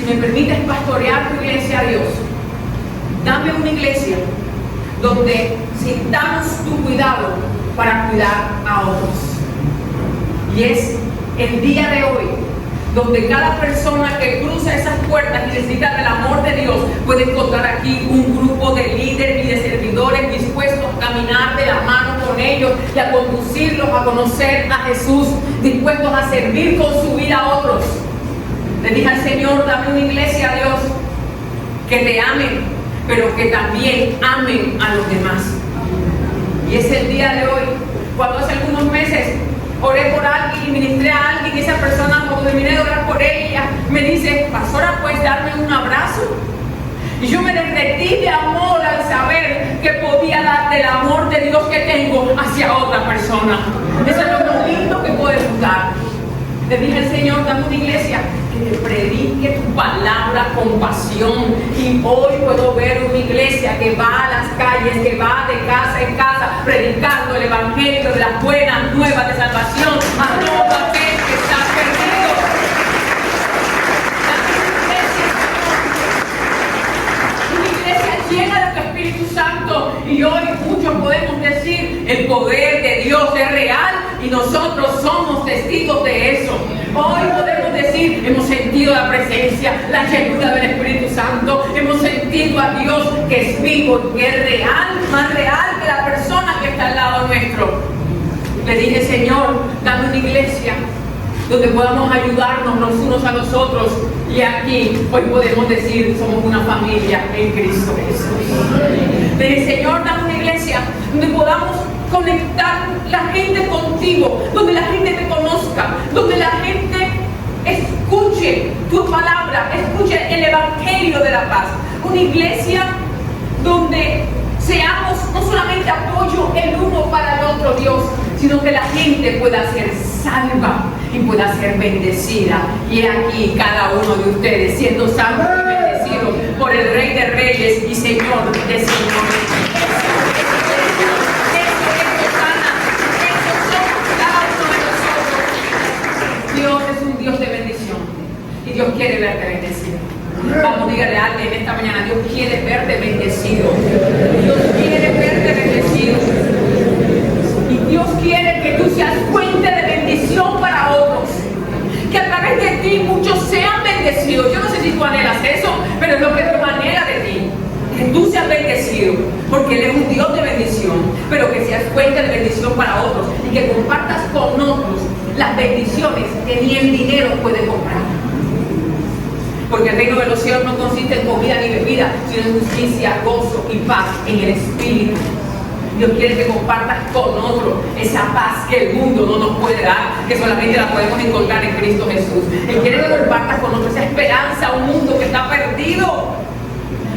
si me permites pastorear tu iglesia, Dios, dame una iglesia donde sintamos tu cuidado para cuidar a otros. Y es el día de hoy donde cada persona que cruza esas puertas y necesita del amor de Dios puede encontrar aquí un grupo de líderes y de servidores dispuestos a caminar de la mano con ellos y a conducirlos a conocer a Jesús, dispuestos a servir con su vida a otros. Le dije al Señor, dame una iglesia, Dios, que te amen, pero que también amen a los demás. Y es el día de hoy, cuando hace algunos meses oré por alguien y ministré a alguien, y esa persona, cuando terminé de orar por ella, me dice, pastora, ¿puedes darme un abrazo? Y yo me derretí de amor al saber que podía darte el amor de Dios que tengo hacia otra persona. Eso es lo más lindo que podemos dar. Le dije al Señor, dame una iglesia que te predique tu palabra con pasión. Y hoy puedo ver una iglesia que va a las calles, que va de casa en casa, predicando el evangelio de las buenas nuevas de salvación a todo aquel que está perdido. Una iglesia llena de tu Espíritu Santo. Y hoy muchos podemos decir, el poder de Dios es real y nosotros somos testigos de eso. Hoy podemos decir, hemos sentido la presencia, la llenura del Espíritu Santo, hemos sentido a Dios que es vivo y que es real, más real que la persona que está al lado nuestro. Le dije, Señor, dame una iglesia donde podamos ayudarnos los unos a los otros, y aquí hoy podemos decir, somos una familia en Cristo Jesús. Le dije, Señor, dame una iglesia donde podamos conectar la gente contigo, donde la gente te conozca, donde la gente escuche tu palabra, escuche el evangelio de la paz. Una iglesia donde seamos no solamente apoyo el uno para el otro, Dios, sino que la gente pueda ser salva y pueda ser bendecida. Y aquí cada uno de ustedes siendo salvos y bendecidos por el Rey de Reyes y Señor de Señores. Dios es un Dios de bendición y Dios quiere verte bendecido. Vamos, dígale a alguien esta mañana, Dios quiere verte bendecido. Dios quiere verte bendecido. Y Dios quiere que tú seas fuente de bendición para otros. Que a través de ti muchos sean bendecidos. Yo no sé si tú anhelas eso, pero es lo que Dios anhela de ti. Que tú seas bendecido, porque Él es un Dios de bendición, pero que seas fuente de bendición para otros y que compartas con otros las bendiciones que ni el dinero puede comprar. Porque el reino de los cielos no consiste en comida ni bebida, sino en justicia, gozo y paz en el Espíritu. Dios quiere que compartas con otros esa paz que el mundo no nos puede dar, que solamente la podemos encontrar en Cristo Jesús. Él quiere que compartas con otros esa esperanza a un mundo que está perdido,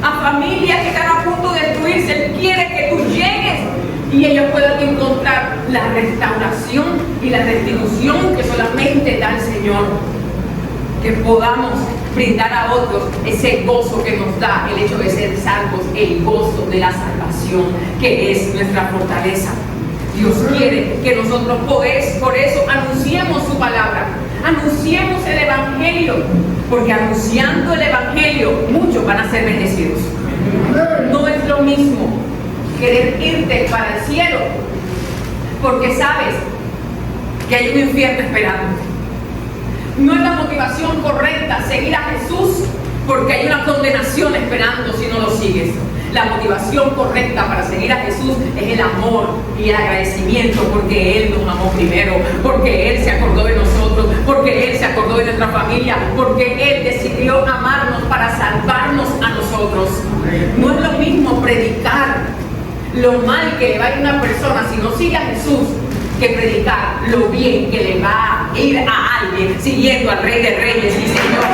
a familias que están a punto de destruirse. Él quiere que tú llegues y ellos puedan encontrar la restauración y la restitución que solamente da el Señor. Que podamos brindar a otros ese gozo que nos da el hecho de ser salvos, el gozo de la salvación, que es nuestra fortaleza. Dios quiere que nosotros por eso anunciemos su palabra, anunciemos el evangelio, porque anunciando el evangelio muchos van a ser bendecidos. No es lo mismo querer irte para el cielo porque sabes que hay un infierno esperando. No es la motivación correcta seguir a Jesús porque hay una condenación esperando si no lo sigues. La motivación correcta para seguir a Jesús es el amor y el agradecimiento, porque Él nos amó primero, porque Él se acordó de nosotros, porque Él se acordó de nuestra familia, porque Él decidió amarnos para salvarnos a nosotros. No es lo mismo predicar lo mal que le va a ir a una persona si no sigue a Jesús, que predicar lo bien que le va a ir a alguien siguiendo al Rey de Reyes y Señor.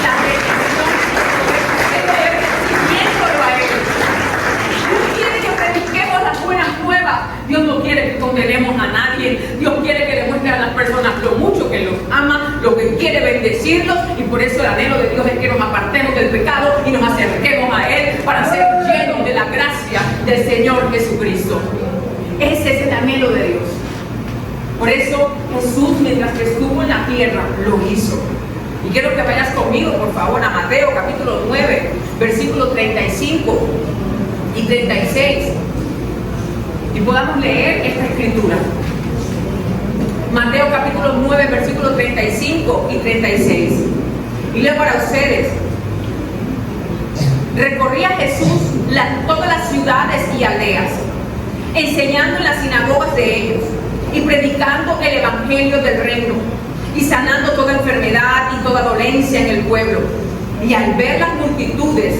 La bendición es poder siguiéndolo a Él. Dios quiere que prediquemos las buenas nuevas. Dios no quiere que condenemos a nadie. Dios quiere que demuestre a las personas lo mucho que los ama, lo que quiere bendecirlos, y por eso el anhelo de Dios es que nos apartemos del pecado y nos acerquemos a Él para ser llenos de la gracia del Señor Jesucristo. Ese es el anhelo de Dios. Por eso Jesús, mientras que estuvo en la tierra, lo hizo. Y quiero que vayas conmigo, por favor, a Mateo capítulo 9, versículos 35 y 36. Y podamos leer esta escritura. Mateo capítulo 9, versículos 35 y 36. Y leo para ustedes. Recorría Jesús todas las ciudades y aldeas, enseñando en las sinagogas de ellos y predicando el evangelio del reino y sanando toda enfermedad y toda dolencia en el pueblo. Y al ver las multitudes,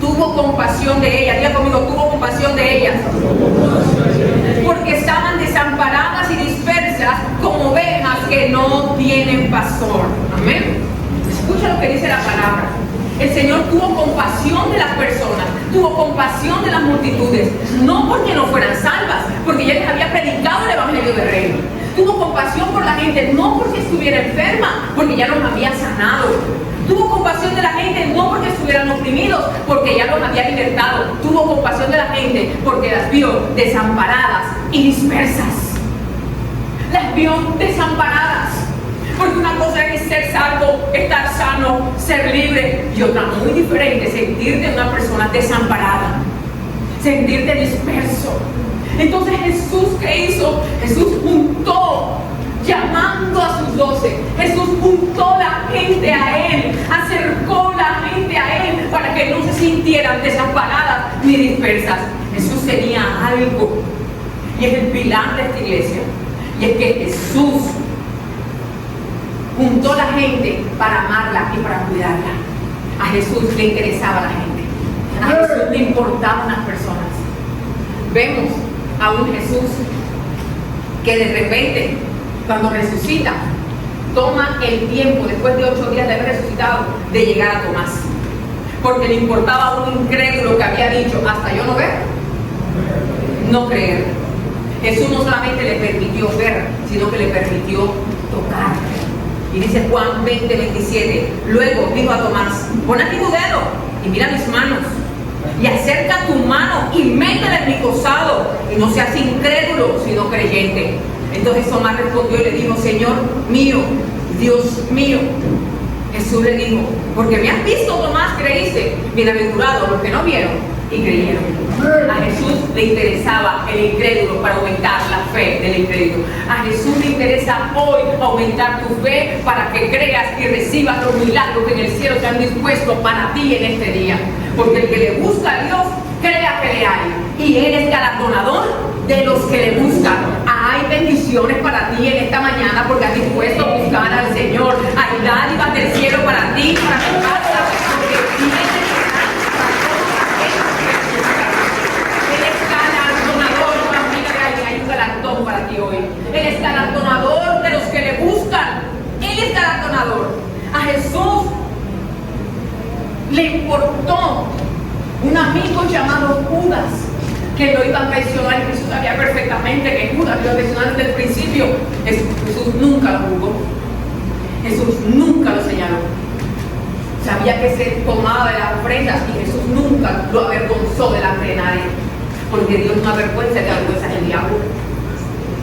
tuvo compasión de ellas. Diga conmigo, tuvo compasión de ellas, porque estaban desamparadas y dispersas como ovejas que no tienen pastor. Amén. Escucha lo que dice la palabra. El Señor tuvo compasión de las personas, tuvo compasión de las multitudes, no porque no fueran salvas, porque ya les había predicado el evangelio del reino. Tuvo compasión por la gente, no porque estuviera enferma, porque ya los había sanado. Tuvo compasión de la gente, no porque estuvieran oprimidos, porque ya los había libertado. Tuvo compasión de la gente porque las vio desamparadas y dispersas. Las vio desamparadas. Porque una cosa es ser salvo, estar sano, ser libre, y otra muy diferente, sentirte una persona desamparada, sentirte disperso. Entonces Jesús, ¿qué hizo? Jesús juntó, llamando a sus 12. Jesús juntó la gente a Él, acercó la gente a Él para que no se sintieran desamparadas ni dispersas. Jesús tenía algo, y es el pilar de esta iglesia, y es que Jesús juntó a la gente para amarla y para cuidarla. A Jesús le interesaba la gente, a Jesús le importaban las personas. Vemos a un Jesús que de repente, cuando resucita, toma el tiempo, después de 8 días de haber resucitado, de llegar a Tomás, porque le importaba a un incrédulo que había dicho: hasta yo no ver, no creer. Jesús no solamente le permitió ver, sino que le permitió tocar. Y dice Juan 20, 27, luego dijo a Tomás: pon aquí tu dedo y mira mis manos, y acerca tu mano y métela en mi costado, y no seas incrédulo, sino creyente. Entonces Tomás respondió y le dijo: Señor mío, Dios mío. Jesús le dijo: porque me has visto, Tomás, creíste. Bienaventurados los que no vieron y creyeron. A Jesús le interesaba el incrédulo para aumentar la fe del incrédulo. A Jesús le interesa hoy aumentar tu fe para que creas y recibas los milagros que en el cielo te han dispuesto para ti en este día. Porque el que le busca a Dios, crea que le hay, y Él es galardonador de los que le buscan. Hay bendiciones para ti en esta mañana porque has dispuesto a buscar al Señor. Hay dádivas del cielo para ti, para tu casa, porque tienes. Él es galardonador, familia, hay un galardón para ti hoy. Él es galardonador de los que le buscan. Él es galardonador. A Jesús le importó un amigo llamado Judas, que lo iba a traicionar, y Jesús sabía perfectamente que Judas lo iba a traicionar desde el principio. Jesús nunca lo juzgó, Jesús nunca lo señaló. Sabía que se tomaba de las ofrendas y Jesús nunca lo avergonzó delante de nadie, porque Dios no avergüenza, que avergüenza el diablo.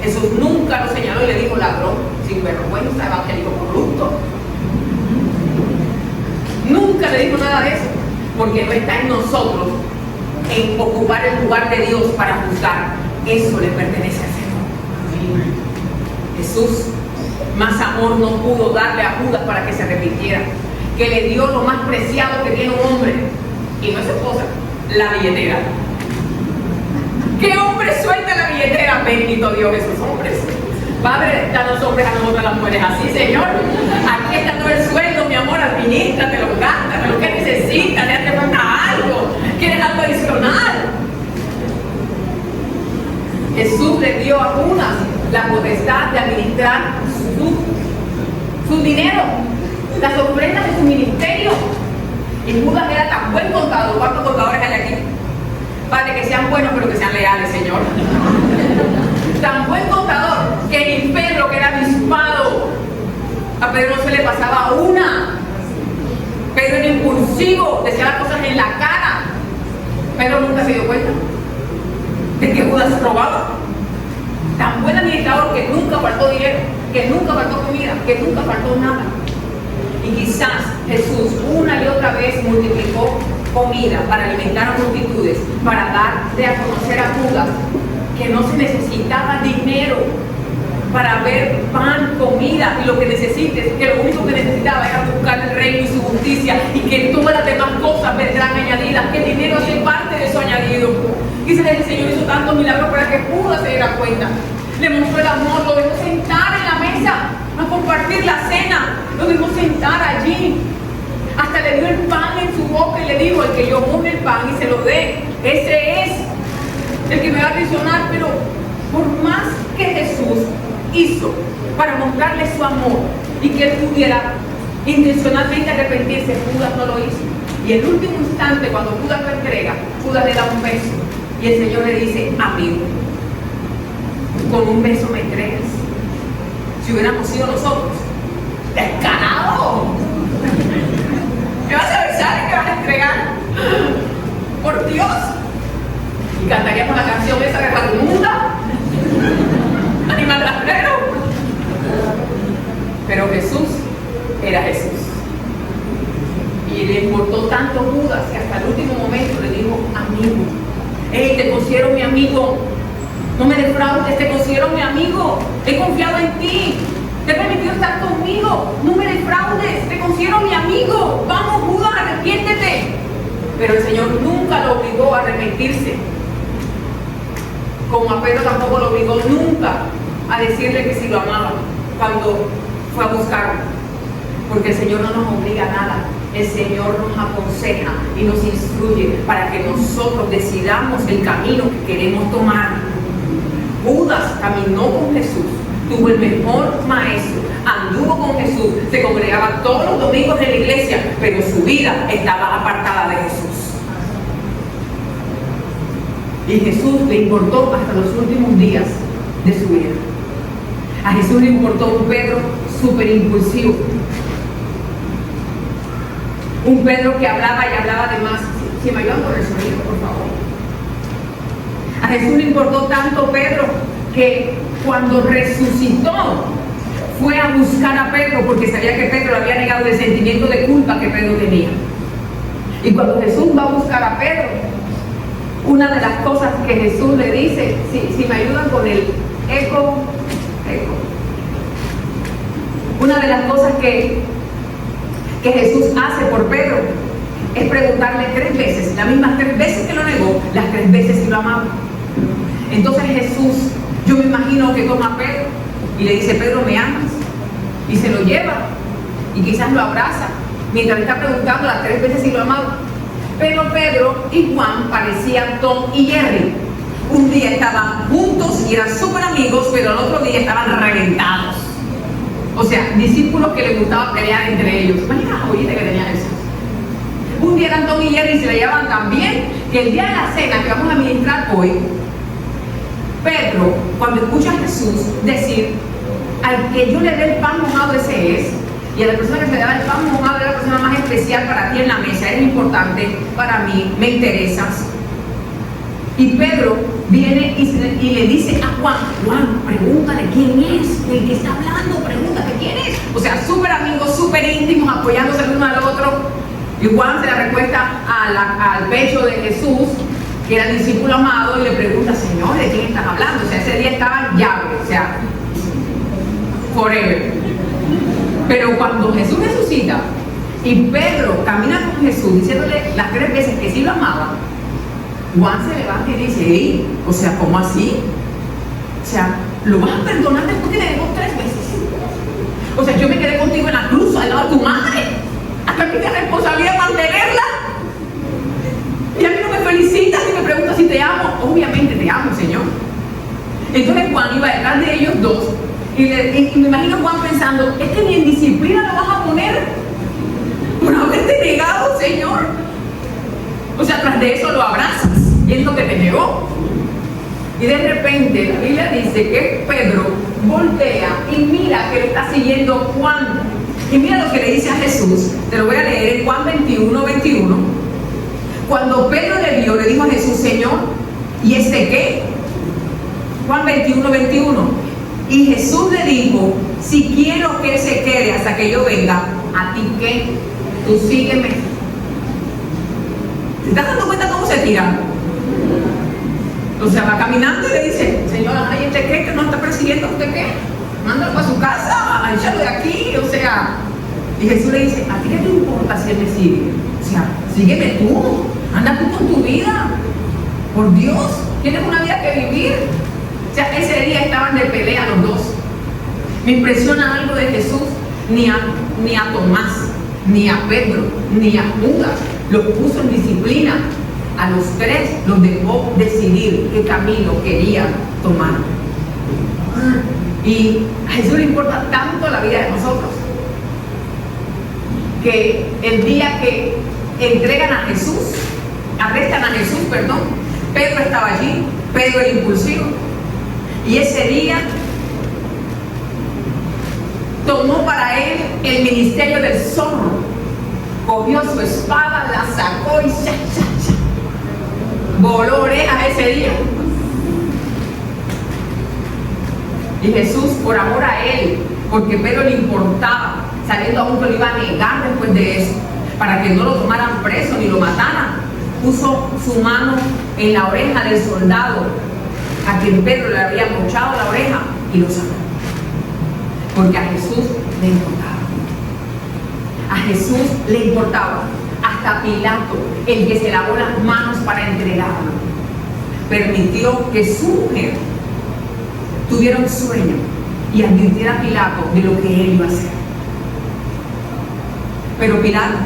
Jesús nunca lo señaló y le dijo ladrón, sinvergüenza, evangélico corrupto. Nunca le dijo nada de eso, porque no está en nosotros en ocupar el lugar de Dios para juzgar. Eso le pertenece al Señor. Jesús más amor no pudo darle a Judas para que se arrepintiera, que le dio lo más preciado que tiene un hombre, y no es esposa, la billetera. ¿Qué hombre suelta la billetera? Bendito Dios, esos hombres. Padre, danos hombres a nosotras las mujeres así, Señor. Aquí está todo el sueldo, mi amor, administratelo, gástatelo, ¿qué necesitas? ¿Te hace falta algo? ¿Quieres algo adicional? Jesús le dio a Judas la potestad de administrar su dinero, las ofrendas de su ministerio. Y Judas era tan buen contador. ¿Cuántos contadores hay aquí? Padre, que sean buenos, pero que sean leales, Señor. Tan buen contador que ni Pedro, que era avispado, a Pedro no se le pasaba una. Pedro era impulsivo, decía las cosas en la cara. Pedro nunca se dio cuenta de que Judas robaba. Tan buen administrador que nunca faltó dinero, que nunca faltó comida, que nunca faltó nada. Y quizás Jesús una y otra vez multiplicó comida para alimentar a multitudes, para darle a conocer a Judas que no se necesitaba dinero para ver pan, comida y lo que necesites, que lo único que necesitaba era buscar el reino y su justicia, y que todas las demás cosas vendrán añadidas, que el dinero hace parte de su añadido. Quizás el Señor hizo tantos milagros para que Judas se diera cuenta. Le mostró el amor, lo dejó sentar en la mesa a compartir la cena, lo dejó sentar allí, hasta le dio el pan en su boca y le dijo: el que yo moje el pan y se lo dé, ese es el que me va a traicionar. Pero por más que Jesús hizo para mostrarle su amor y que él pudiera intencionalmente arrepentirse, Judas no lo hizo. Y en el último instante, cuando Judas lo entrega, Judas le da un beso y el Señor le dice: amigo, con un beso me entregas. Si hubiéramos sido nosotros, descarado, ¿me vas a besar y me vas a entregar? Por Dios. Y cantaríamos la canción esa de Raimundo, Animal Rastrero. Pero Jesús era Jesús, y le importó tanto Judas que hasta el último momento le dijo: amigo, hey, te considero mi amigo, no me defraudes, te considero mi amigo, he confiado en ti, te he permitido estar conmigo, no me defraudes, te considero mi amigo, vamos Judas, arrepiéntete. Pero el Señor nunca lo obligó a arrepentirse, como a Pedro tampoco lo obligó nunca a decirle que si lo amaba cuando fue a buscarlo, porque el Señor no nos obliga a nada. El Señor nos aconseja y nos instruye para que nosotros decidamos el camino que queremos tomar. Judas caminó con Jesús, tuvo el mejor maestro, anduvo con Jesús, se congregaba todos los domingos en la iglesia, pero su vida estaba apartada de Jesús. Y Jesús le importó hasta los últimos días de su vida. A Jesús le importó un Pedro súper impulsivo, un Pedro que hablaba y hablaba de más. Si me ayudan con el sonido, por favor. A Jesús le importó tanto Pedro que cuando resucitó fue a buscar a Pedro, porque sabía que Pedro le había negado el sentimiento de culpa que Pedro tenía. Y cuando Jesús va a buscar a Pedro, una de las cosas que Jesús le dice, si me ayudan con el eco, una de las cosas que Jesús hace por Pedro es preguntarle 3 veces, las mismas 3 veces que lo negó, las 3 veces que lo amaba. Entonces Jesús, yo me imagino que toma a Pedro y le dice: Pedro, ¿me amas? Y se lo lleva y quizás lo abraza mientras le está preguntando las 3 veces si lo amaba. Pero Pedro y Juan parecían Tom y Jerry. Un día estaban juntos y eran súper amigos, pero el otro día estaban reventados. O sea, discípulos que les gustaba pelear entre ellos. Imagina la joyita que tenían esos. Un día eran Tom y Jerry y se la llevaban tan bien que el día de la cena que vamos a ministrar hoy, Pedro, cuando escucha a Jesús decir: al que yo le dé el pan mojado, ese es, y a la persona que se le da el pan mojado es la persona más especial para ti en la mesa, eres importante para mí, me interesas. Y Pedro viene y le dice a Juan: Juan, pregúntale quién es el que está hablando, pregúntale quién es. O sea, súper amigos, súper íntimos, apoyándose el uno al otro. Y Juan se la recuesta al pecho de Jesús, que era el discípulo amado, y le pregunta: Señor, ¿de quién están hablando? O sea, ese día estaban llaves, o sea, forever. Pero cuando Jesús resucita y Pedro camina con Jesús diciéndole las 3 veces que sí lo amaba, Juan se levanta y dice: hey, o sea, ¿cómo así? O sea, ¿lo vas a perdonar después que le negó 3 veces? O sea, yo me quedé contigo en la cruz al lado de tu madre, hasta que tienes responsabilidad mantenerla, y a mí no me felicitas y me preguntas si te amo. Obviamente te amo, Señor. Entonces Juan iba detrás de ellos dos y me imagino Juan pensando: es que ni en disciplina lo vas a poner por haberte negado, Señor. O sea, tras de eso lo abrazas y es lo que te negó. Y de repente la Biblia dice que Pedro voltea y mira que le está siguiendo Juan. Y mira lo que le dice a Jesús. Te lo voy a leer en Juan 21:21. Cuando Pedro le vio, le dijo a Jesús: Señor, ¿y este qué? Juan 21:21. Y Jesús le dijo: si quiero que él se quede hasta que yo venga, ¿a ti qué? Tú sígueme. ¿Te estás dando cuenta cómo se tira? O sea, va caminando y le dice, señora, ¿y usted cree que no está persiguiendo? ¿Usted qué? Mándalo para su casa, échalo de aquí, o sea. Y Jesús le dice, ¿a ti qué te importa si él me sigue? O sea, sígueme tú, anda tú con tu vida. Por Dios, tienes una vida que vivir. O sea, ese día estaban de pelea los dos. Me impresiona algo de Jesús, ni a Tomás, ni a Pedro, ni a Judas. Los puso en disciplina. A los tres los dejó decidir qué camino querían tomar. Y a Jesús le importa tanto la vida de nosotros, que el día que arrestan a Jesús, Pedro estaba allí, Pedro el impulsivo, y ese día tomó para él el ministerio del zorro, cogió su espada, la sacó y voló orejas ese día. Y Jesús, por amor a él, porque Pedro le importaba, sabiendo aún que lo iba a negar después de eso, para que no lo tomaran preso ni lo mataran, puso su mano en la oreja del soldado a quien Pedro le había mochado la oreja y lo sanó. Porque a Jesús le importaba. A Jesús le importaba. Hasta Pilato, el que se lavó las manos para entregarlo, permitió que su mujer tuviera un sueño y advirtiera a Pilato de lo que él iba a hacer. Pero Pilato,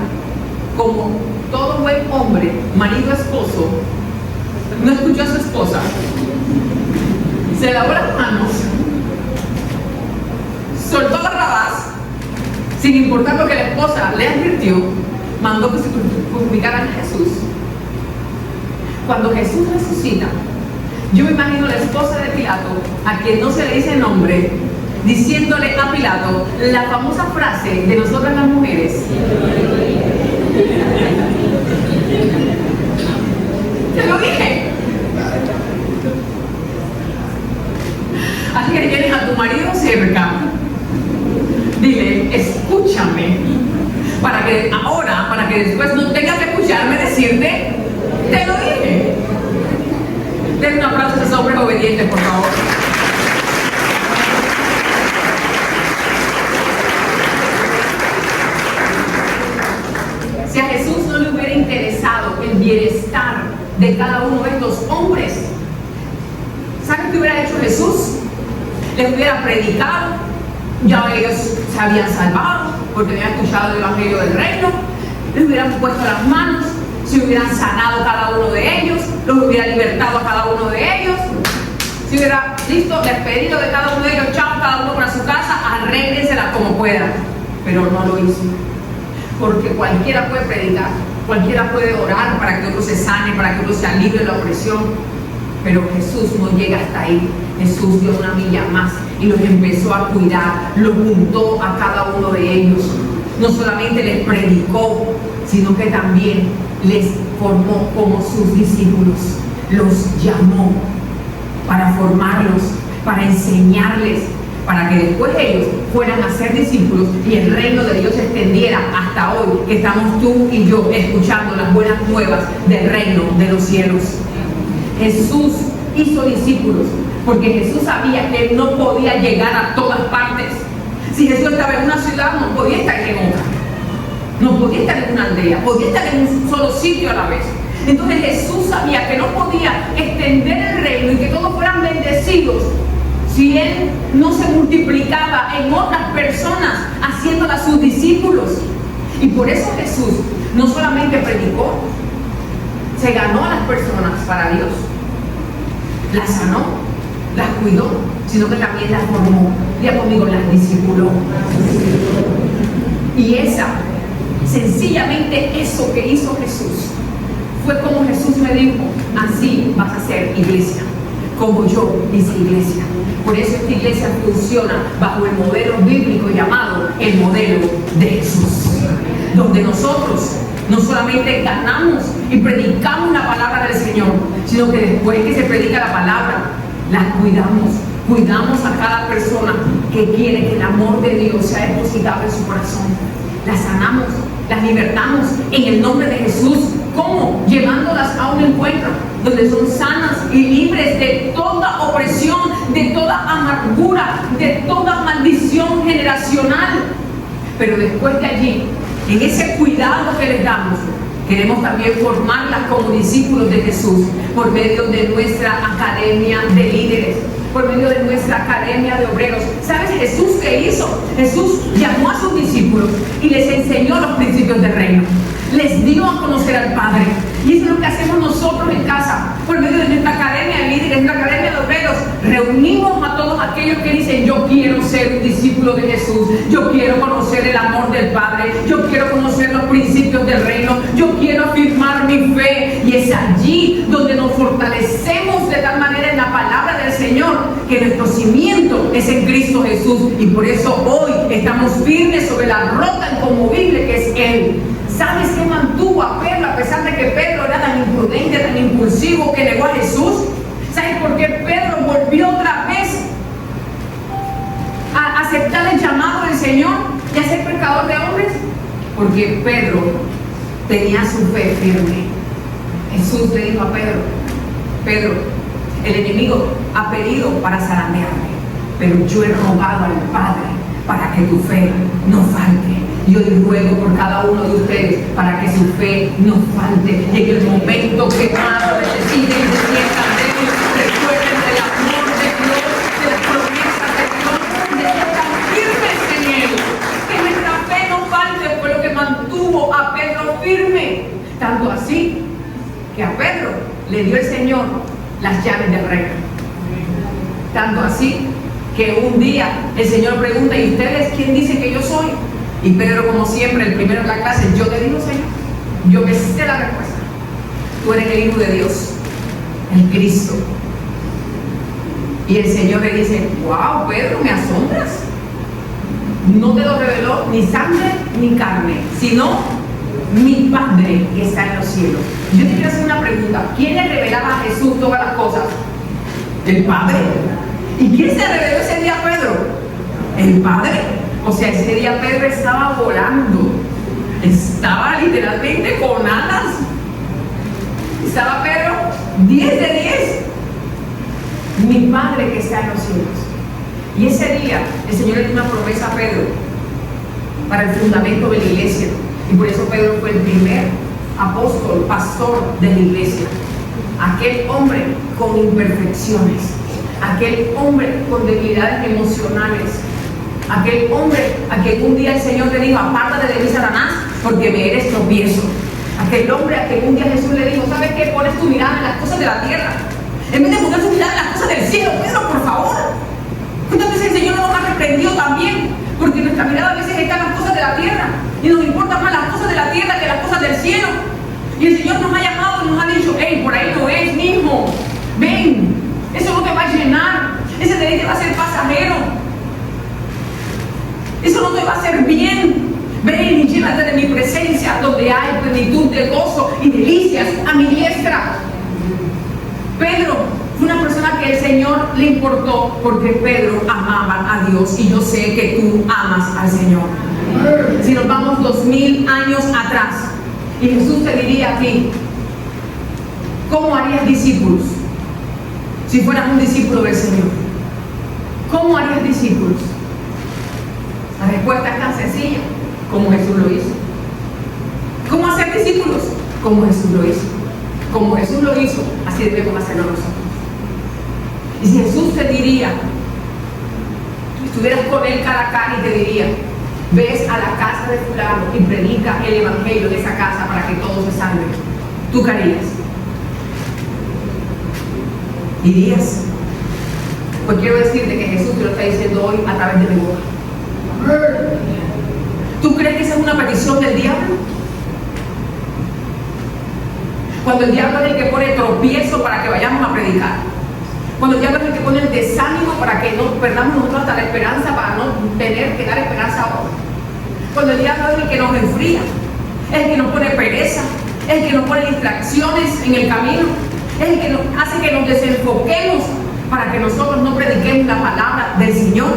como todo buen hombre, marido, esposo, no escuchó a su esposa, se lavó las manos, soltó Barrabás, sin importar lo que la esposa le advirtió, mandó que se crucificaran a Jesús. Cuando Jesús resucita, yo me imagino la esposa de Pilato, a quien no se le dice nombre, diciéndole a Pilato la famosa frase de nosotras las mujeres: te lo dije. Así que tienes a tu marido cerca, dile, escúchame, para que después no tengas que escucharme decirte, te lo dije. Den un aplauso a esos hombres obedientes, por favor. Si a Jesús no le hubiera interesado el bienestar de cada uno de estos hombres, ¿saben qué hubiera hecho Jesús? Les hubiera predicado, ya ellos se habían salvado porque habían escuchado el evangelio del reino, les hubieran puesto las manos, se hubieran sanado cada uno de ellos, los hubiera libertado a cada uno de ellos, se hubiera despedido de cada uno de ellos, chao, cada uno para su casa, arréglensela como puedan. Pero no lo hizo, porque cualquiera puede predicar, cualquiera puede orar para que otro se sane, para que otro sea libre de la opresión, pero Jesús no llega hasta ahí. Jesús dio una milla más y los empezó a cuidar, los juntó a cada uno de ellos. No solamente les predicó, sino que también les formó como sus discípulos, los llamó para formarlos, para enseñarles, para que después ellos fueran a ser discípulos y el reino de Dios se extendiera hasta hoy, que estamos tú y yo escuchando las buenas nuevas del reino de los cielos. Jesús hizo discípulos porque Jesús sabía que él no podía llegar a todas partes. Si Jesús estaba en una ciudad, no podía estar en otra, no podía estar en una aldea, podía estar en un solo sitio a la vez. Entonces Jesús sabía que no podía extender el reino y que todos fueran bendecidos si él no se multiplicaba en otras personas, haciéndolas sus discípulos. Y por eso Jesús no solamente predicó, se ganó a las personas para Dios, las sanó, las cuidó, sino que también las formó. Ya conmigo, las discipuló. Y sencillamente eso que hizo Jesús, fue como Jesús me dijo: así vas a ser iglesia, como yo hice iglesia. Por eso esta iglesia funciona bajo el modelo bíblico llamado el modelo de Jesús, donde nosotros no solamente ganamos y predicamos la palabra del Señor, sino que después que se predica la palabra, la cuidamos a cada persona que quiere que el amor de Dios sea depositado en su corazón. las sanamos, las libertamos en el nombre de Jesús. ¿Cómo? Llevándolas a un encuentro donde son sanas y libres de toda opresión, de toda amargura, de toda maldición generacional. Pero después de allí, en ese cuidado que les damos, queremos también formarlas como discípulos de Jesús por medio de nuestra academia de líderes, por medio de nuestra academia de obreros. ¿Sabes Jesús qué hizo? Jesús llamó a sus discípulos y les enseñó los principios del reino. Les dio a conocer al Padre. Y eso es lo que hacemos nosotros en casa, por medio de nuestra academia de líderes, nuestra academia de obreros. Reunimos a todos aquellos que dicen: yo quiero ser un discípulo de Jesús, yo quiero conocer el amor del Padre, yo quiero conocer los principios del reino, yo quiero afirmar mi fe. Y es allí donde nos fortalecemos de tal manera en la palabra del Señor, que nuestro cimiento es en Cristo Jesús. Y por eso hoy estamos firmes sobre la roca inconmovible que es Él. ¿Sabes qué mantuvo a Pedro a pesar de que Pedro era tan imprudente, tan impulsivo, que negó a Jesús? ¿Sabes por qué Pedro volvió otra vez a aceptar el llamado del Señor y a ser pescador de hombres? Porque Pedro tenía su fe firme. Jesús le dijo a Pedro: Pedro, el enemigo ha pedido para zarandearme, pero yo he rogado al Padre para que tu fe no falte. Y hoy ruego por cada uno de ustedes para que su fe no falte. Y en el momento que más lo necesiten y se sientan débiles, recuerden del amor de Dios, de las promesas de Dios, de estar firmes en Él. Que nuestra fe no falte, fue lo que mantuvo a Pedro firme. Tanto así que a Pedro le dio el Señor las llaves del reino. Tanto así que un día el Señor pregunta: ¿y ustedes quién dicen que yo soy? Y Pedro, como siempre, el primero en la clase: yo te digo, Señor, yo me sé la respuesta. Tú eres el Hijo de Dios, el Cristo. Y el Señor le dice: wow, Pedro, me asombras. No te lo reveló ni sangre ni carne, sino mi Padre que está en los cielos. Yo te quiero hacer una pregunta: ¿quién le revelaba a Jesús todas las cosas? El Padre. ¿Y quién se reveló ese día a Pedro? El Padre. O sea, ese día Pedro estaba volando, estaba literalmente con alas. Estaba Pedro 10 de 10. Mi Padre que está en los cielos. Y ese día el Señor le dio una promesa a Pedro para el fundamento de la iglesia. Y por eso Pedro fue el primer apóstol, pastor de la iglesia. Aquel hombre con imperfecciones, aquel hombre con debilidades emocionales, aquel hombre a quien un día el Señor le dijo: apártate de mí, Satanás, porque me eres tropiezo. Aquel hombre a quien un día Jesús le dijo: ¿sabes qué? Pones tu mirada en las cosas de la tierra en vez de poner tu mirada en las cosas del cielo. Pedro, por favor. ¿Cuántas veces el Señor nos ha reprendido también? Porque nuestra mirada a veces está en las cosas de la tierra y nos importan más las cosas de la tierra que las cosas del cielo. Y el Señor nos ha llamado y nos ha dicho: hey, por ahí no es, mijo, ven, eso no te va a llenar, ese deleite va a ser pasajero, eso no te va a hacer bien. Ven y llévate de mi presencia, donde hay plenitud de gozo y delicias a mi diestra. Pedro fue una persona que el Señor le importó porque Pedro amaba a Dios, y yo sé que tú amas al Señor. Si nos vamos 2000 años atrás y Jesús te diría a ti: ¿cómo harías discípulos si fueras un discípulo del Señor? ¿Cómo harías discípulos? La respuesta es tan sencilla: como Jesús lo hizo. ¿Cómo hacer discípulos? Como Jesús lo hizo. Como Jesús lo hizo, así debemos hacerlo nosotros. Y si Jesús te diría, estuvieras con Él cara a cara y te diría: ves a la casa de fulano y predica el evangelio de esa casa para que todos se salven, ¿tú qué harías? ¿Irías? Pues quiero decirte que Jesús te lo está diciendo hoy a través de mi boca. ¿Tú crees que esa es una petición del diablo? Cuando el diablo es el que pone tropiezo para que vayamos a predicar, cuando el diablo es el que pone el desánimo para que no perdamos nosotros hasta la esperanza, para no tener que dar esperanza a otros, cuando el diablo es el que nos enfría, es el que nos pone pereza, es el que nos pone distracciones en el camino, es el que nos hace que nos desenfoquemos para que nosotros no prediquemos la palabra del Señor.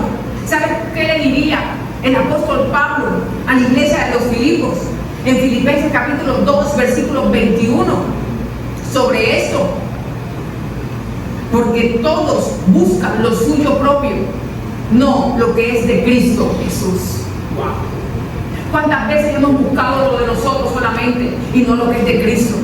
¿Sabes qué le diría el apóstol Pablo a la iglesia de los Filipos, en Filipenses capítulo 2, versículo 21, sobre esto. Porque todos buscan lo suyo propio, no lo que es de Cristo Jesús. Wow. ¿Cuántas veces hemos buscado lo de nosotros solamente y no lo que es de Cristo?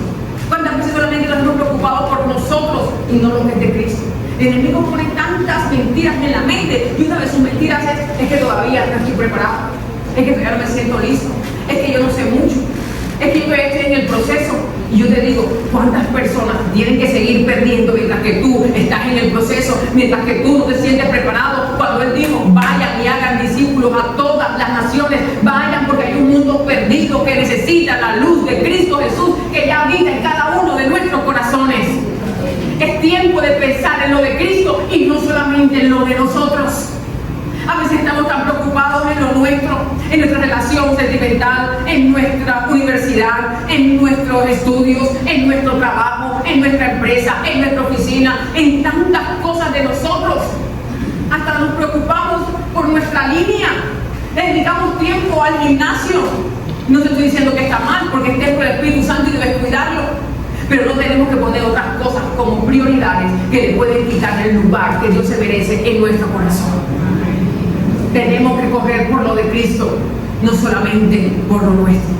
¿Cuántas veces solamente nos hemos preocupado por nosotros y no lo que es de Cristo? El enemigo pone tantas mentiras en la mente, y una de sus mentiras es que todavía no estoy preparado, es que todavía no me siento listo, es que yo no sé mucho, es que yo estoy en el proceso. Y yo te digo, ¿cuántas personas tienen que seguir perdiendo mientras que tú estás en el proceso, mientras que tú no te sientes preparado? Cuando Él dijo, vayan y hagan discípulos a todas las naciones, vayan porque hay un mundo perdido que necesita la luz de Cristo Jesús, que ya habita en cada uno de nuestros corazones. Es tiempo de pensar en lo de Cristo y no solamente en lo de nosotros. A veces estamos tan preocupados en lo nuestro, en nuestra relación sentimental, en nuestra universidad, en nuestros estudios, en nuestro trabajo, en nuestra empresa, en nuestra oficina, en tantas cosas de nosotros. Hasta nos preocupamos por nuestra línea. Le dedicamos tiempo al gimnasio. No te estoy diciendo que está mal, porque es templo del Espíritu Santo y debes cuidarlo. Pero no tenemos que poner otras cosas como prioridades que le pueden quitar el lugar que Dios se merece en nuestro corazón. Tenemos que correr por lo de Cristo, no solamente por lo nuestro.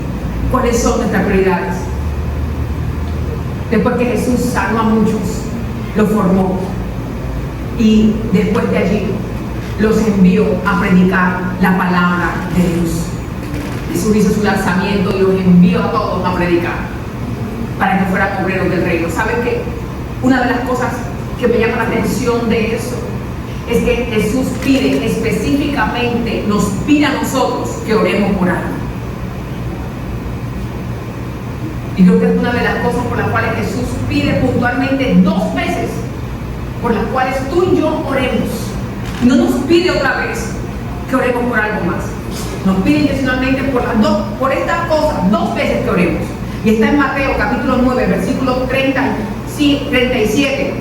¿Cuáles son nuestras prioridades? Después que Jesús sanó a muchos, los formó y después de allí los envió a predicar la palabra de Dios. Jesús hizo su lanzamiento y los envió a todos a predicar para que fueran obreros del reino. ¿Saben qué? Una de las cosas que me llama la atención de eso es que Jesús pide específicamente, nos pide a nosotros que oremos por algo. Y creo que es una de las cosas por las cuales Jesús pide puntualmente 2 veces, por las cuales tú y yo oremos. No nos pide otra vez que oremos por algo más. Nos pide intencionalmente por estas cosas 2 veces que oremos. Y está en Mateo capítulo 9, versículo 37.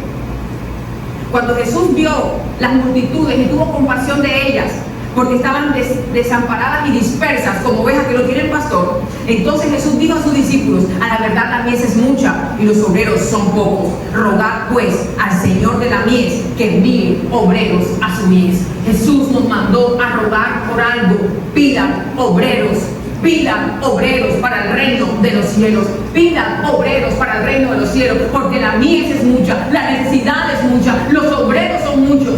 Cuando Jesús vio las multitudes y tuvo compasión de ellas, porque estaban desamparadas y dispersas como ovejas que no tienen pastor, entonces Jesús dijo a sus discípulos: a la verdad la mies es mucha y los obreros son pocos. Rogad pues al Señor de la mies que envíe obreros a su mies. Jesús nos mandó a rogar por algo. Pidan obreros para el reino de los cielos. Pidan obreros para el reino de los cielos, porque la mies es mucha, la necesidad es mucha, los obreros son muchos.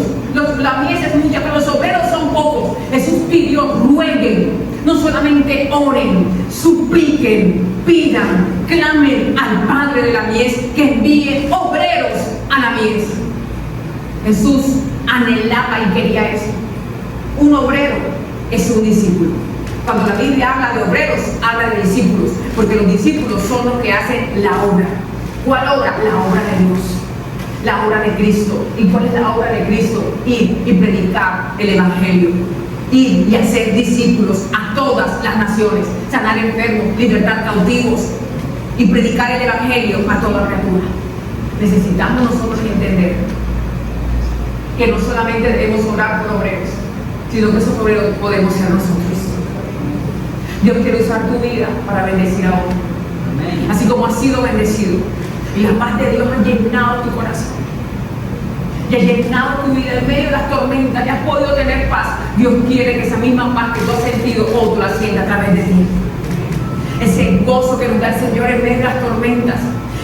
La mies es mucha, pero los obreros son pocos. Jesús pidió, rueguen, no solamente oren, supliquen, pidan, clamen al Padre de la mies que envíe obreros a la mies. Jesús anhelaba y quería eso. Un obrero es un discípulo. Cuando la Biblia habla de obreros, habla de discípulos, porque los discípulos son los que hacen la obra. ¿Cuál obra? La obra de Dios, la obra de Cristo. ¿Y cuál es la obra de Cristo? Ir y predicar el Evangelio, ir y hacer discípulos a todas las naciones, sanar enfermos, libertar cautivos y predicar el Evangelio a toda criatura. Necesitamos nosotros entender que no solamente debemos orar por obreros, sino que esos obreros podemos ser nosotros. Dios quiere usar tu vida para bendecir a otros. Así como has sido bendecido y la paz de Dios ha llenado tu corazón y ha llenado tu vida en medio de las tormentas y has podido tener paz. Dios quiere que esa misma paz que tú has sentido, otro la sienta a través de ti. Ese gozo que nos da el Señor en medio de las tormentas,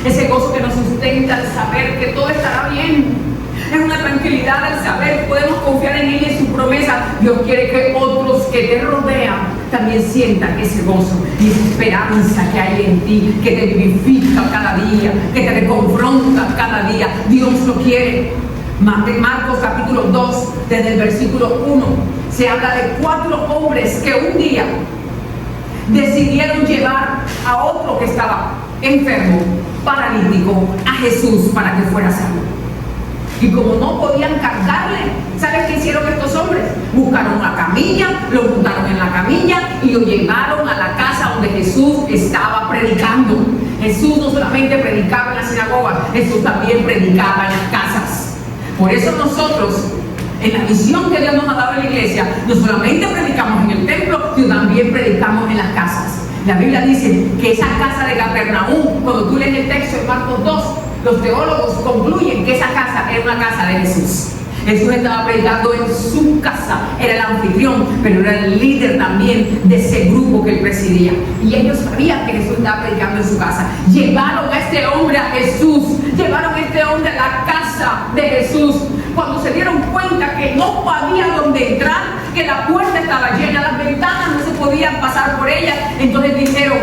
ese gozo que nos sustenta al saber que todo estará bien. Es una tranquilidad al saber que podemos confiar en Él y en su promesa. Dios quiere que otros que te rodean también sientan ese gozo y esa esperanza que hay en ti, que te vivifica cada día, que te reconfronta cada día. Dios lo quiere. Marcos capítulo 2, desde el versículo 1, se habla de 4 hombres que un día decidieron llevar a otro que estaba enfermo, paralítico, a Jesús para que fuera sano. Y como no podían cargarle, ¿sabes qué hicieron estos hombres? Buscaron una camilla, lo montaron en la camilla y lo llevaron a la casa donde Jesús estaba predicando. Jesús no solamente predicaba en la sinagoga, Jesús también predicaba en las casas. Por eso nosotros En la visión que Dios nos ha dado en la iglesia, no solamente predicamos en el templo, sino también predicamos en las casas. La Biblia dice que esa casa de Capernaum, cuando tú lees el texto en Marcos 2, los teólogos concluyen que esa casa era una casa de Jesús. Jesús estaba predicando en su casa, era el anfitrión, pero era el líder también de ese grupo que él presidía. Y ellos sabían que Jesús estaba predicando en su casa. Llevaron a este hombre a Jesús, llevaron a este hombre a la casa de Jesús. Cuando se dieron cuenta que no había donde entrar, que la puerta estaba llena, las ventanas no se podían pasar por ellas, entonces dijeron: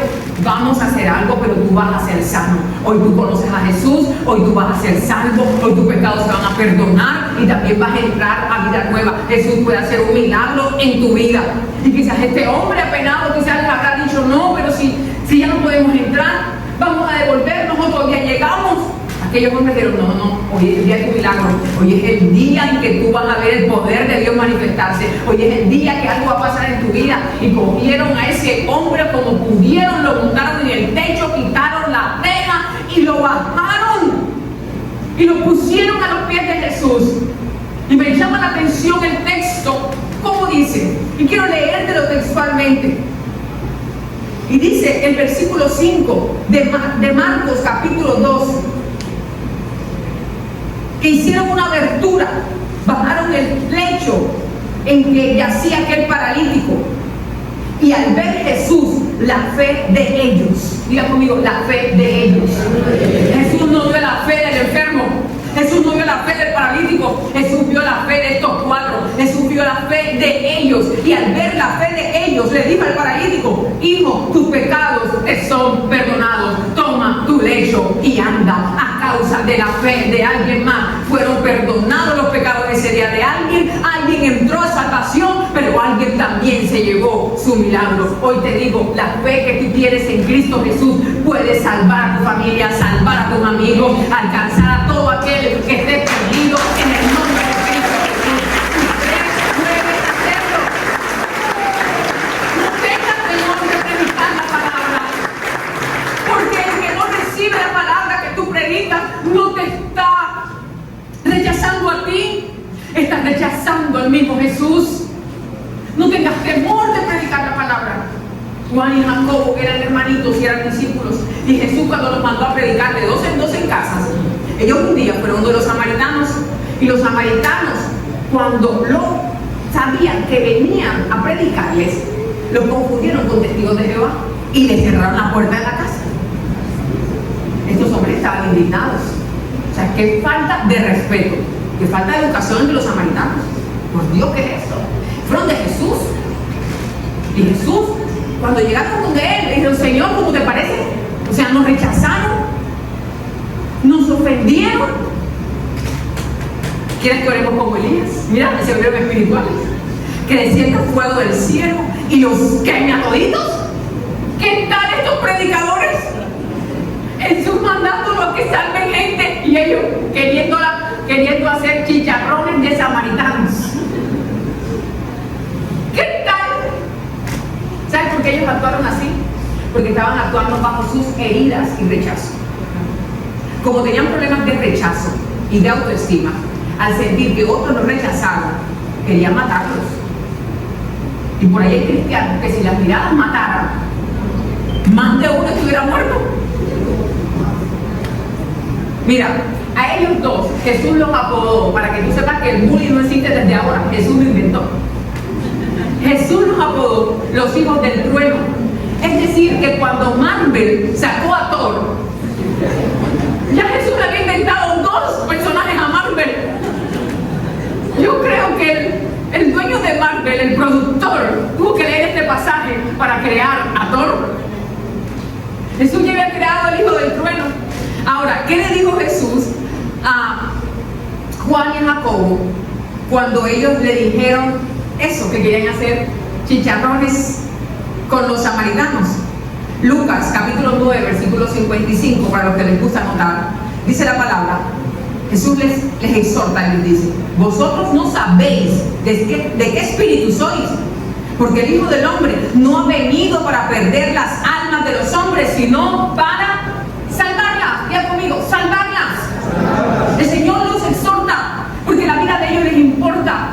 vamos a hacer algo, pero tú vas a ser sano. Hoy tú conoces a Jesús, hoy tú vas a ser salvo, hoy tus pecados se van a perdonar y también vas a entrar a vida nueva. Jesús puede hacer un milagro en tu vida. Y quizás este hombre apenado quizás les habrá dicho: no, pero si ya no podemos entrar, vamos a devolvernos, otro día llegamos. Aquellos hombres dijeron: no, hoy es el día de tu milagro, hoy es el día en que tú vas a ver el poder de Dios manifestarse, hoy es el día que algo va a pasar en tu vida. Y cogieron a ese hombre como pudieron, lo montaron en el techo, quitaron la teja y lo bajaron y lo pusieron a los pies de Jesús. Y me llama la atención el texto, ¿cómo dice? Y quiero leértelo textualmente. Y dice el versículo 5 de Marcos capítulo 2, que hicieron una abertura, bajaron el lecho en que yacía aquel paralítico, y al ver Jesús la fe de ellos, diga conmigo, la fe de ellos. Jesús no vio la fe del enfermo, Jesús no vio la fe del paralítico, Jesús vio la fe de estos cuatro, Jesús vio la fe de ellos, y al ver la fe de ellos le dijo al paralítico: hijo, tus pecados te son perdonados, toma tu lecho y anda. A causa de la fe de alguien más fueron perdonados los pecados ese día de alguien entró a salvación, pero alguien también se llevó su milagro. Hoy te digo, la fe que tú tienes en Cristo Jesús puede salvar a tu familia, salvar a tus amigos, alcanzar a todo aquel que esté perdido en el nombre de Cristo Jesús. Usted puede hacerlo. No tengas temor de predicar la palabra, porque el que no recibe la palabra que tú predicas no te está rechazando a ti, estás rechazando al mismo Jesús. No tengas temor de predicar la palabra. Juan y Jacobo eran hermanitos y eran discípulos, y Jesús, cuando los mandó a predicar de 2 en 2 en casas, ellos un día fueron de los samaritanos, y los samaritanos, cuando lo sabían que venían a predicarles, los confundieron con testigos de Jehová y les cerraron la puerta de la casa. Estos hombres estaban indignados. O sea, qué falta de respeto, qué falta de educación entre los samaritanos. Por Dios, ¿qué es eso? Fueron de Jesús, y Jesús, cuando llegaron donde él, le dijeron: Señor, ¿cómo te parece? O sea, nos rechazaron, nos ofendieron. ¿Quieres que oremos como Elías? Mira, se volvieron espirituales, que descienda fuego del cielo y los queme a toditos. ¿Qué tal estos predicadores? Jesús mandándolo a que salven gente, y ellos queriendo hacer chicharrones de samaritanos. ¿Qué tal? ¿Sabes por qué ellos actuaron así? Porque estaban actuando bajo sus heridas y rechazo. Como tenían problemas de rechazo y de autoestima, al sentir que otros los rechazaron, querían matarlos. Y por ahí hay cristianos que si las miradas mataran, más de uno estuviera muerto. Mira, a ellos dos Jesús los apodó, para que tú sepas que el bullying no existe desde ahora, Jesús lo inventó. Jesús los apodó los hijos del trueno. Es decir, que cuando Marvel sacó a Thor, ya Jesús le había inventado 2 personajes a Marvel. Yo creo que el dueño de Marvel, el productor, tuvo que leer este pasaje para crear a Thor. Jesús ya había creado el hijo del trueno. Ahora, ¿qué le dijo Jesús a Juan y a Jacobo cuando ellos le dijeron eso, que querían hacer chicharrones con los samaritanos? Lucas capítulo 9, versículo 55, para los que les gusta anotar, dice la palabra. Jesús les exhorta y les dice: vosotros no sabéis de qué espíritu sois, porque el Hijo del Hombre no ha venido para perder las almas de los hombres, sino para salvarlas. Diga conmigo, salvarlas. El Señor los exhorta, porque la vida de ellos les importa.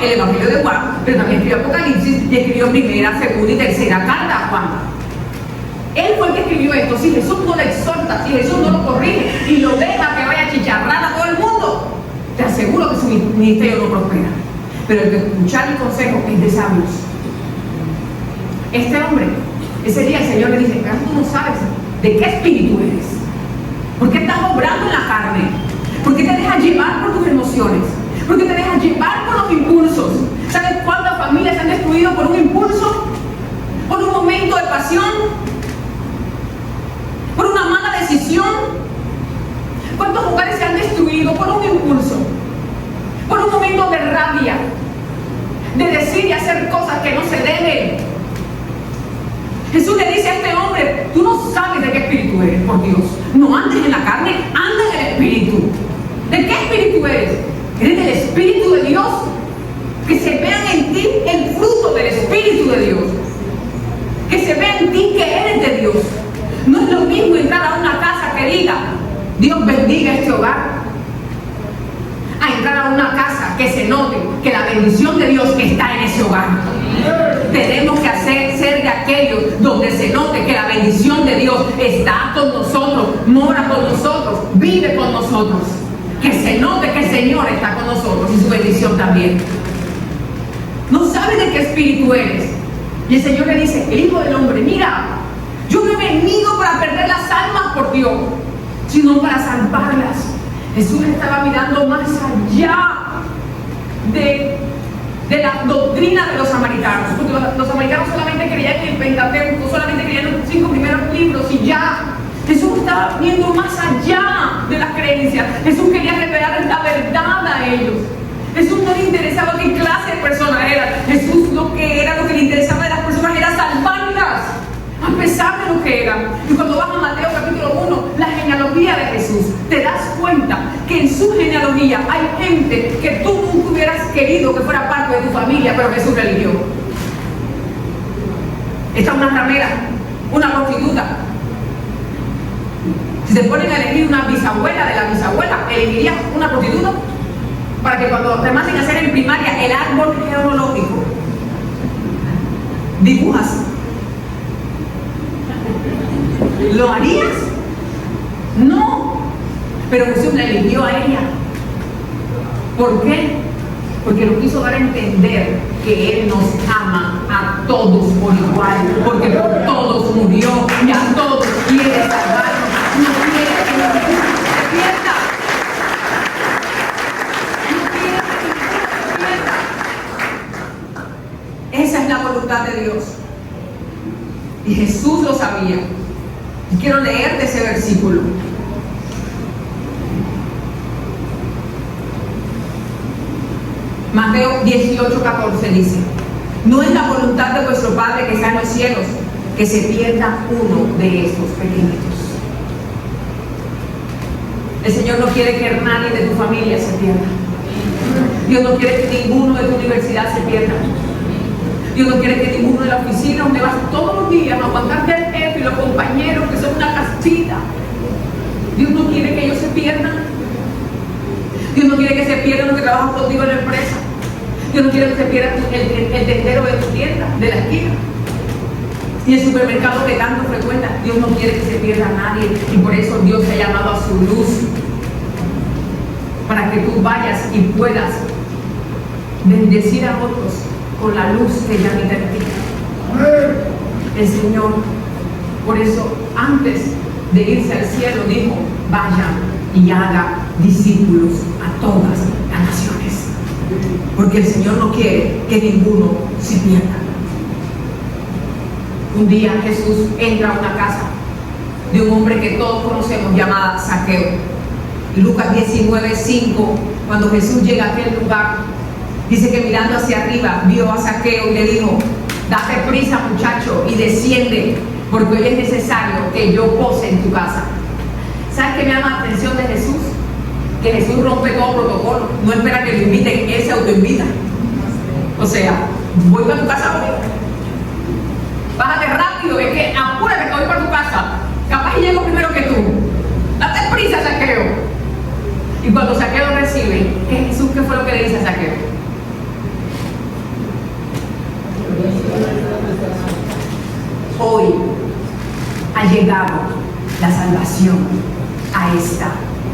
el Evangelio de Juan, pero también escribió Apocalipsis y escribió primera, segunda y tercera carta a Juan. Él fue el que escribió esto. Si Jesús no le exhorta, si Jesús no lo corrige y lo deja que vaya a chicharrar a todo el mundo, te aseguro que su ministerio no prospera. Pero el que escuchar el consejo es de sabios. Este hombre, ese día el Señor le dice: ¿acaso tú no sabes de qué espíritu eres? ¿Por qué estás obrando en la carne? ¿Por qué te dejas llevar por tus emociones? ¿Por qué te dejas llevar por los impulsos? ¿Sabes cuántas familias se han destruido por un impulso? ¿Por un momento de pasión? ¿Por una mala decisión? ¿Cuántos hogares se han destruido por un impulso? Por un momento de rabia, de decir y hacer cosas que no se deben. Jesús le dice a este hombre: tú no sabes de qué espíritu eres, por Dios. No andes en la carne, anda en el espíritu. ¿De qué espíritu eres? Eres del Espíritu de Dios. Que se vean en ti el fruto del Espíritu de Dios. Que se vea en ti que eres de Dios. No es lo mismo entrar a una casa que diga: Dios bendiga este hogar, a entrar a una casa que se note que la bendición de Dios está en ese hogar. Tenemos que ser de aquellos donde se note que la bendición de Dios está con nosotros, mora con nosotros, vive con nosotros. Que se note que el Señor está con nosotros y su bendición también. No sabes de qué espíritu eres. Y el Señor le dice: el Hijo del Hombre, mira, yo no he venido para perder las almas por Dios, sino para salvarlas. Jesús estaba mirando más allá de la doctrina de los samaritanos, porque los samaritanos solamente creían en el Pentateuco, solamente creían en los 5 primeros libros y ya. Jesús estaba viendo más allá de las creencias. Jesús quería revelar la verdad a ellos. Jesús no le interesaba qué clase de persona era. Jesús lo que le interesaba de las personas era salvarlas, a pesar de lo que eran. Y cuando vas a Mateo capítulo 1, la genealogía de Jesús, te das cuenta que en su genealogía hay gente que tú nunca hubieras querido que fuera parte de tu familia, pero Jesús la eligió. Está una ramera, una prostituta. Si se ponen a elegir una bisabuela de la bisabuela, elegiría una prostituta para que cuando te manden a hacer en primaria el árbol genealógico, dibujas. ¿Lo harías? No. Pero Jesús la eligió a ella. ¿Por qué? Porque lo quiso dar a entender que Él nos ama a todos por igual, porque por todos murió y a todos quiere salvarnos. No quiere que ninguno se pierda. No quiere que ninguno se pierda. Esa es la voluntad de Dios. Y Jesús lo sabía. Y quiero leerte ese versículo. Mateo 18:14 dice: no es la voluntad de vuestro Padre que está en los cielos que se pierda uno de estos pequeñitos. El Señor no quiere que nadie de tu familia se pierda. Dios no quiere que ninguno de tu universidad se pierda. Dios no quiere que ninguno de la oficina donde vas todos los días a aguantarte al jefe y los compañeros que son una castita. Dios no quiere que ellos se pierdan. Dios no quiere que se pierdan los que trabajan contigo en la empresa. Dios no quiere que se pierda el tendero de tu tienda, de la esquina. Y el supermercado que tanto frecuentas. Dios no quiere que se pierda a nadie. Y por eso Dios te ha llamado a su luz. Para que tú vayas y puedas bendecir a otros con la luz que ya habita en ti. El Señor, por eso, antes de irse al cielo, dijo: vayan y haga discípulos a todas las naciones. Porque el Señor no quiere que ninguno se pierda. Un día Jesús entra a una casa de un hombre que todos conocemos, llamada Zaqueo. Y Lucas 19:5, cuando Jesús llega a aquel lugar, dice que mirando hacia arriba vio a Zaqueo y le dijo: date prisa, muchacho, y desciende, porque hoy es necesario que yo pose en tu casa. ¿Sabes qué me llama la atención de Jesús? Que Jesús rompe todo protocolo. No espera que lo inviten, Él se autoinvita. O sea, voy para tu casa hoy. Bájate rápido, es que apúrate que voy para tu casa. Capaz y llego primero que tú. Date prisa, Zaqueo. Y cuando Zaqueo recibe, ¿qué Jesús qué fue lo que le dice a Zaqueo? ha llegado la salvación a esta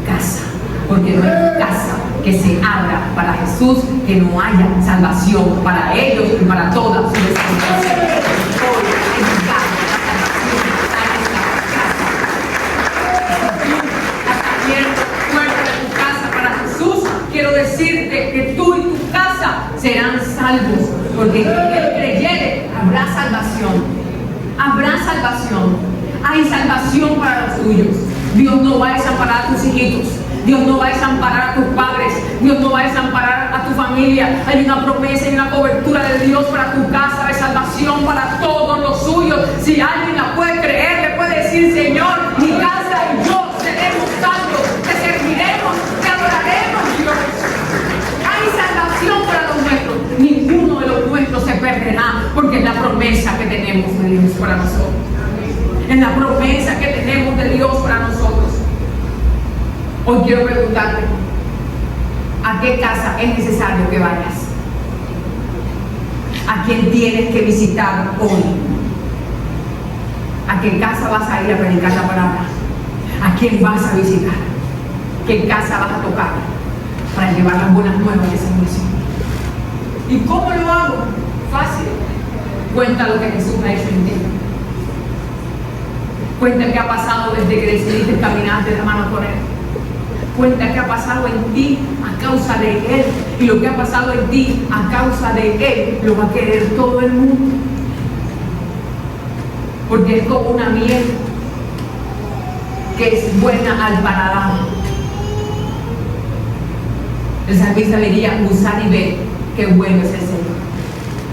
casa. Porque no hay casa que se abra para Jesús que no haya salvación para ellos y para toda su descendencia. Hoy ha llegado la salvación a esta casa. Si tú has abierto la puerta de tu casa para Jesús, quiero decirte que tú y tu casa serán salvos. Porque en el creyere habrá salvación. Habrá salvación. Hay salvación para los tuyos. Dios no va a desamparar a tus hijitos. Dios no va a desamparar a tus padres. Dios no va a desamparar a tu familia. Hay una promesa y una cobertura de Dios para tu casa, de salvación para todos los suyos. Si alguien la puede creer, le puede decir: Señor, mi casa y yo seremos salvos, te serviremos, te adoraremos, Dios. Hay salvación para los nuestros. Ninguno de los nuestros se perderá, porque es la promesa que tenemos de Dios para nosotros. Es la promesa que tenemos de Dios para nosotros. Hoy quiero preguntarte: ¿a qué casa es necesario que vayas? ¿A quién tienes que visitar hoy? ¿A qué casa vas a ir a predicar la palabra? ¿A quién vas a visitar? ¿Qué casa vas a tocar para llevar las buenas nuevas de salvación? ¿Y cómo lo hago? Fácil. Cuenta lo que Jesús ha hecho en ti. Cuenta qué ha pasado desde que decidiste caminar de la mano con Él. Cuenta qué ha pasado en ti a causa de Él. Y lo que ha pasado en ti a causa de Él lo va a querer todo el mundo. Porque es como una miel que es buena al paladar. El salmista diría: gustar y ver qué bueno es el Señor.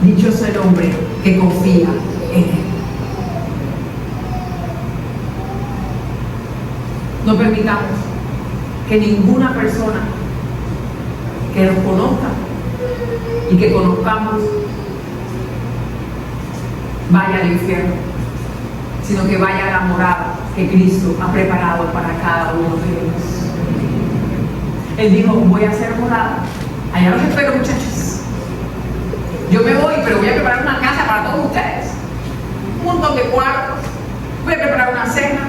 Dichoso el hombre que confía en Él. No permitamos que ninguna persona que nos conozca y que conozcamos vaya al infierno, sino que vaya a la morada que Cristo ha preparado para cada uno de ellos. Él dijo: voy a hacer morada. Allá los espero, muchachos. Yo me voy, pero voy a preparar una casa para todos ustedes. Un montón de cuartos. Voy a preparar una cena.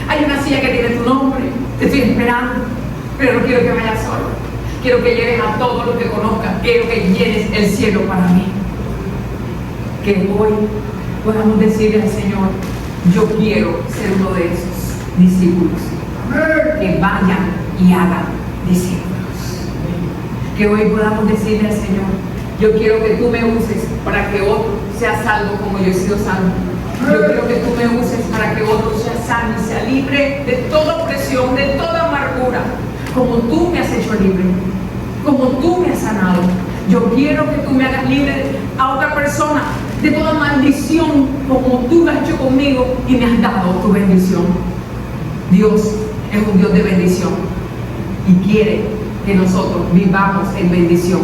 Hay una silla que tiene tu nombre. Te estoy esperando. Pero no quiero que vayas solo. Quiero que lleves a todos los que conozcan. Quiero que llenes el cielo para mí. Que hoy podamos decirle al Señor: yo quiero ser uno de esos discípulos. Que vayan y hagan discípulos. Que hoy podamos decirle al Señor: yo quiero que tú me uses para que otro sea salvo como yo he sido salvo. Yo quiero que tú me uses para que otro sea sano y sea libre de toda opresión, de toda amargura, como tú me has hecho libre, como tú me has sanado. Yo quiero que tú me hagas libre a otra persona de toda maldición, como tú lo has hecho conmigo y me has dado tu bendición. Dios es un Dios de bendición y quiere que nosotros vivamos en bendición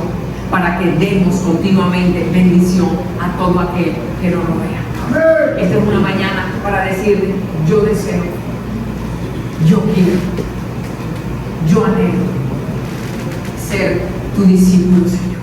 para que demos continuamente bendición a todo aquel que nos rodea. Esta es una mañana para decirle: yo deseo, yo quiero, yo anhelo ser tu discípulo, Señor.